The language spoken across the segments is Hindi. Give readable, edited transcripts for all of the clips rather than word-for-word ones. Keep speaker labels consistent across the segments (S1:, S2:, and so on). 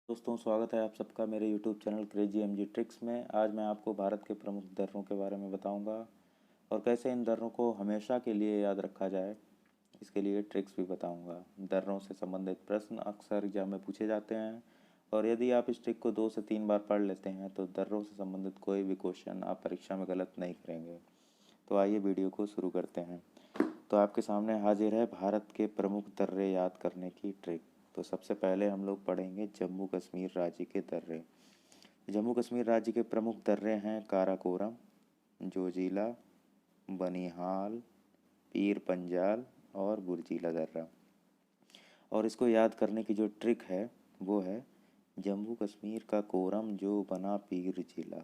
S1: दोस्तों, स्वागत है आप सबका मेरे YouTube channel crazy MG tricks में। आज मैं आपको भारत के प्रमुख दर्रों के बारे में बताऊंगा और कैसे इन दर्रों को हमेशा के लिए याद रखा जाए, इसके लिए ट्रिक्स भी बताऊंगा। दर्रों से संबंधित प्रश्न अक्सर एग्जाम में पूछे जाते हैं और यदि आप इस ट्रिक को 2 से 3 बार पढ़ लेते हैं तो दर्रों से संबंधित कोई भी क्वेश्चन आप परीक्षा में गलत नहीं करेंगे। तो आइए वीडियो को शुरू करते हैं। तो आपके सामने हाजिर है भारत के प्रमुख दर्रे याद करने की ट्रिक। तो सबसे पहले हम लोग पढ़ेंगे जम्मू कश्मीर राज्य के दर्रे। जम्मू कश्मीर राज्य के प्रमुख दर्रे हैं काराकोरम, जोजिला, बनिहाल, पीर पंजाल और बुर्जीला दर्रा। और इसको याद करने की जो ट्रिक है वो है जम्मू कश्मीर का कोरम जो बना पीर जिला।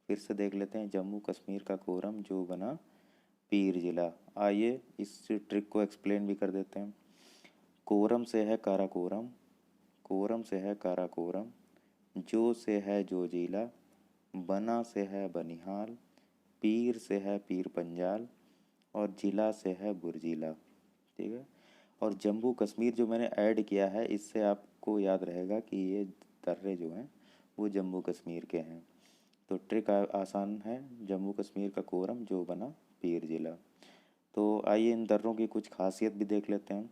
S1: फिर से देख लेते हैं, जम्मू कश्मीर का कोरम जो बना पीर जिला। आइए इस ट्रिक को एक्सप्लेन भी कर देते हैं। कोरम से है काराकोरम, कोरम से है काराकोरम, जो से है जोजिला, बना से है बनिहाल, पीर से है पीर पंजाल और जिला से है बुर्जिला। ठीक है। और जम्मू कश्मीर जो मैंने ऐड किया है, इससे आपको याद रहेगा कि ये दर्रे जो हैं वो जम्मू कश्मीर के हैं। तो ट्रिक आसान है, जम्मू कश्मीर का कोरम जो बना पीर जिला। तो आइए इन दर्रों की कुछ खासियत भी देख लेते हैं।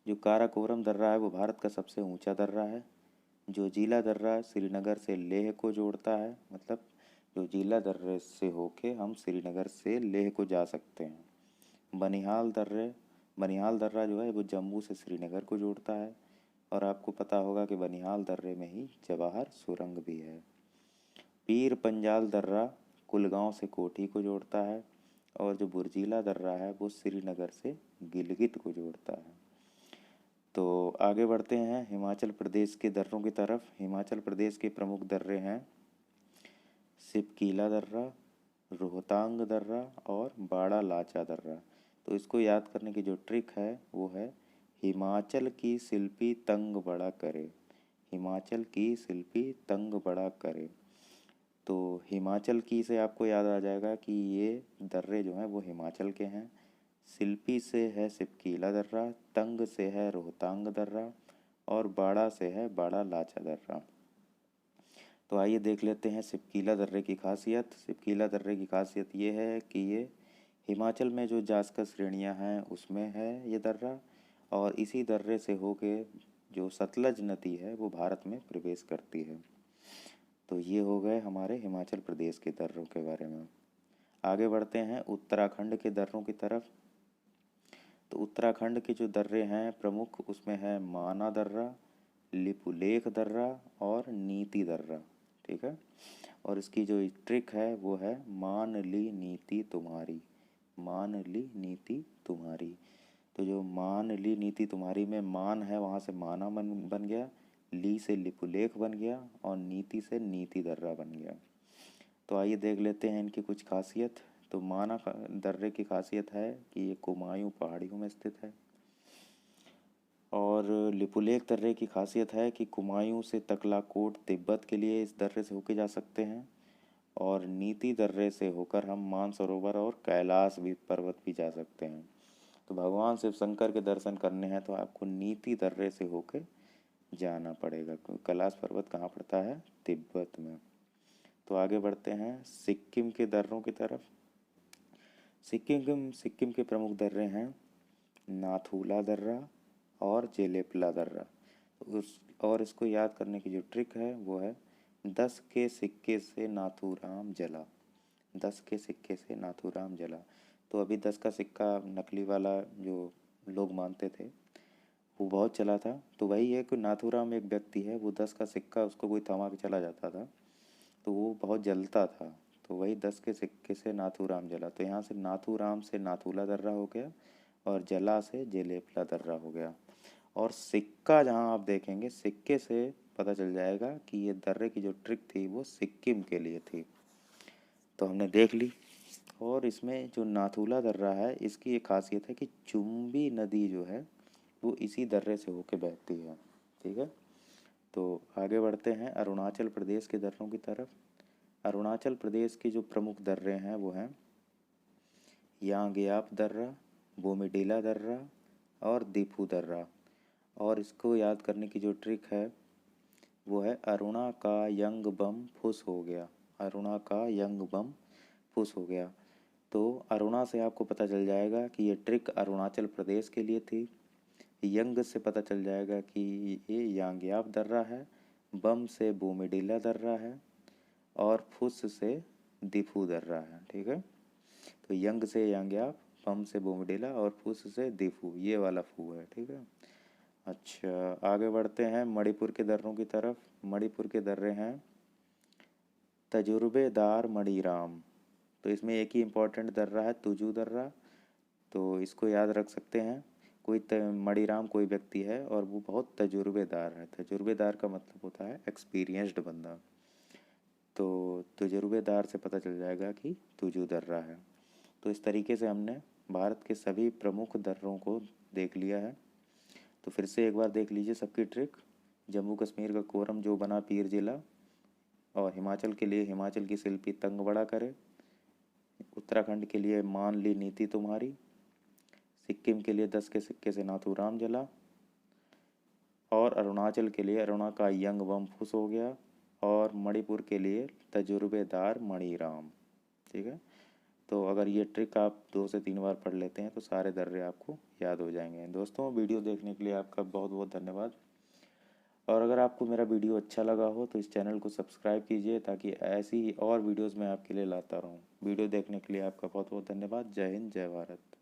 S1: जो काराकोरम दर्रा है वो भारत का सबसे ऊंचा दर्रा है। जो जिला दर्रा श्रीनगर से लेह को जोड़ता है, मतलब जो जिला दर्रे से होके हम श्रीनगर से लेह को जा सकते हैं। बनिहाल दर्रा जो है वो जम्मू से श्रीनगर को जोड़ता है और आपको पता होगा कि बनिहाल दर्रे में ही जवाहर सुरंग भी है। पीर पंजाल दर्रा कुलगांव से कोठी को जोड़ता है और जो बुर्जीला दर्रा है वो श्रीनगर से गिलगित को जोड़ता है। तो आगे बढ़ते हैं हिमाचल प्रदेश के दर्रों की तरफ। हिमाचल प्रदेश के प्रमुख दर्रे हैं सिपकीला दर्रा, रोहतांग दर्रा और बाड़ा लाचा दर्रा। तो इसको याद करने की जो ट्रिक है वो है हिमाचल की शिल्पी तंग बड़ा करे। हिमाचल की शिल्पी तंग बड़ा करे। तो हिमाचल की से आपको याद आ जाएगा कि ये दर्रे जो हैं वो हिमाचल के हैं। शिल्पी से है सिपकीला दर्रा, तंग से है रोहतांग दर्रा और बाड़ा से है बाड़ा लाचा दर्रा। तो आइए देख लेते हैं सिपकीला दर्रे की खासियत। सिपकीला दर्रे की खासियत ये है कि ये हिमाचल में जो जासका श्रेणियाँ हैं उसमें है ये दर्रा, और इसी दर्रे से होके जो सतलज नदी है वो भारत में प्रवेश करती है। तो ये हो गए हमारे हिमाचल प्रदेश के दर्रों के बारे में। आगे बढ़ते हैं उत्तराखंड के दर्रों की तरफ। तो उत्तराखंड के जो दर्रे हैं प्रमुख, उसमें है माना दर्रा, लिपुलेख दर्रा और नीति दर्रा। ठीक है। और इसकी जो ट्रिक है वो है मान ली नीति तुम्हारी। मान ली नीति तुम्हारी। तो जो मान ली नीति तुम्हारी में मान है वहाँ से माना बन गया, ली से लिपुलेख बन गया और नीति से नीति दर्रा बन गया। तो आइए देख लेते हैं इनकी कुछ खासियत। तो माना दर्रे की खासियत है कि ये कुमायूं पहाड़ियों में स्थित है। और लिपुलेख दर्रे की खासियत है कि कुमायूं से तकलाकोट तिब्बत के लिए इस दर्रे से होके जा सकते हैं। और नीति दर्रे से होकर हम मानसरोवर और कैलाश भी पर्वत भी जा सकते हैं। तो भगवान शिव शंकर के दर्शन करने हैं तो आपको नीति दर्रे से होके जाना पड़ेगा, क्योंकि कैलाश पर्वत कहाँ पड़ता है? तिब्बत में। तो आगे बढ़ते हैं सिक्किम के दर्रों की तरफ। सिक्किम के प्रमुख दर्रे हैं नाथूला दर्रा और जेलेपला दर्रा। और इसको याद करने की जो ट्रिक है वो है 10 के सिक्के से नाथूराम जला। 10 के सिक्के से नाथूराम जला। तो अभी 10 का सिक्का नकली वाला जो लोग मानते थे वो बहुत चला था। तो वही है कि नाथूराम एक व्यक्ति है, वो 10 का सिक्का उसको कोई थमा के चला जाता था तो वो बहुत जलता था। तो वही 10 के सिक्के से नाथूराम जला। तो यहाँ से नाथूराम से नाथूला दर्रा हो गया और जला से जेलेपला दर्रा हो गया। और सिक्का जहाँ आप देखेंगे, सिक्के से पता चल जाएगा कि ये दर्रे की जो ट्रिक थी वो सिक्किम के लिए थी। तो हमने देख ली। और इसमें जो नाथूला दर्रा है इसकी एक खासियत है कि चुम्बी नदी जो है वो इसी दर्रे से होके बहती है। ठीक है। तो आगे बढ़ते हैं अरुणाचल प्रदेश के दर्रों की तरफ। अरुणाचल प्रदेश के जो प्रमुख दर्रे हैं वो हैं यांगयाप दर्रा, बोमीडीला दर्रा और दीफू दर्रा। और इसको याद करने की जो ट्रिक है वो है अरुणा का यंग बम फुस हो गया। अरुणा का यंग बम फुस हो गया। तो अरुणा से आपको पता चल जाएगा कि ये ट्रिक अरुणाचल प्रदेश के लिए थी। यंग से पता चल जाएगा कि ये यांग्याप दर्रा है। बम से बोमेडिला दर्रा है। और फुस से दिफू दर्रा है। ठीक है, तो यंग से यांग्याप, बम से बोमेडिला और फुस से दिफू, ये वाला फू है। ठीक है। अच्छा, आगे बढ़ते हैं मणिपुर के दर्रों की तरफ। मणिपुर के दर्रे हैं तजुर्बेदार मणिराम। तो इसमें एक ही इम्पोर्टेंट दर्रा है, तुजू दर्रा। तो इसको याद रख सकते हैं। मणिराम कोई व्यक्ति है और वो बहुत तजुर्बेदार है। तजुर्बेदार का मतलब होता है एक्सपीरियंस्ड बंदा। तो तजुर्बेदार से पता चल जाएगा कि तुजू दर्रा है। तो इस तरीके से हमने भारत के सभी प्रमुख दर्रों को देख लिया है। तो फिर से एक बार देख लीजिए सबकी ट्रिक। जम्मू कश्मीर का कोरम जो बना पीर जिला, और हिमाचल के लिए हिमाचल की शिल्पी तंग बड़ा करे, उत्तराखंड के लिए मान ली नीति तुम्हारी, सिक्किम के लिए 10 के सिक्के से नाथूराम जला, और अरुणाचल के लिए अरुणा का यंग बम फुस हो गया, और मणिपुर के लिए तजुर्बेदार मणिराम। ठीक है, तो अगर ये ट्रिक आप 2 से 3 बार पढ़ लेते हैं तो सारे दर्रे आपको याद हो जाएंगे। दोस्तों, वीडियो देखने के लिए आपका बहुत बहुत धन्यवाद। और अगर आपको मेरा वीडियो अच्छा लगा हो तो इस चैनल को सब्सक्राइब कीजिए, ताकि ऐसी ही और वीडियोज़ मैं आपके लिए लाता रहूँ। वीडियो देखने के लिए आपका बहुत बहुत धन्यवाद। जय हिंद, जय भारत।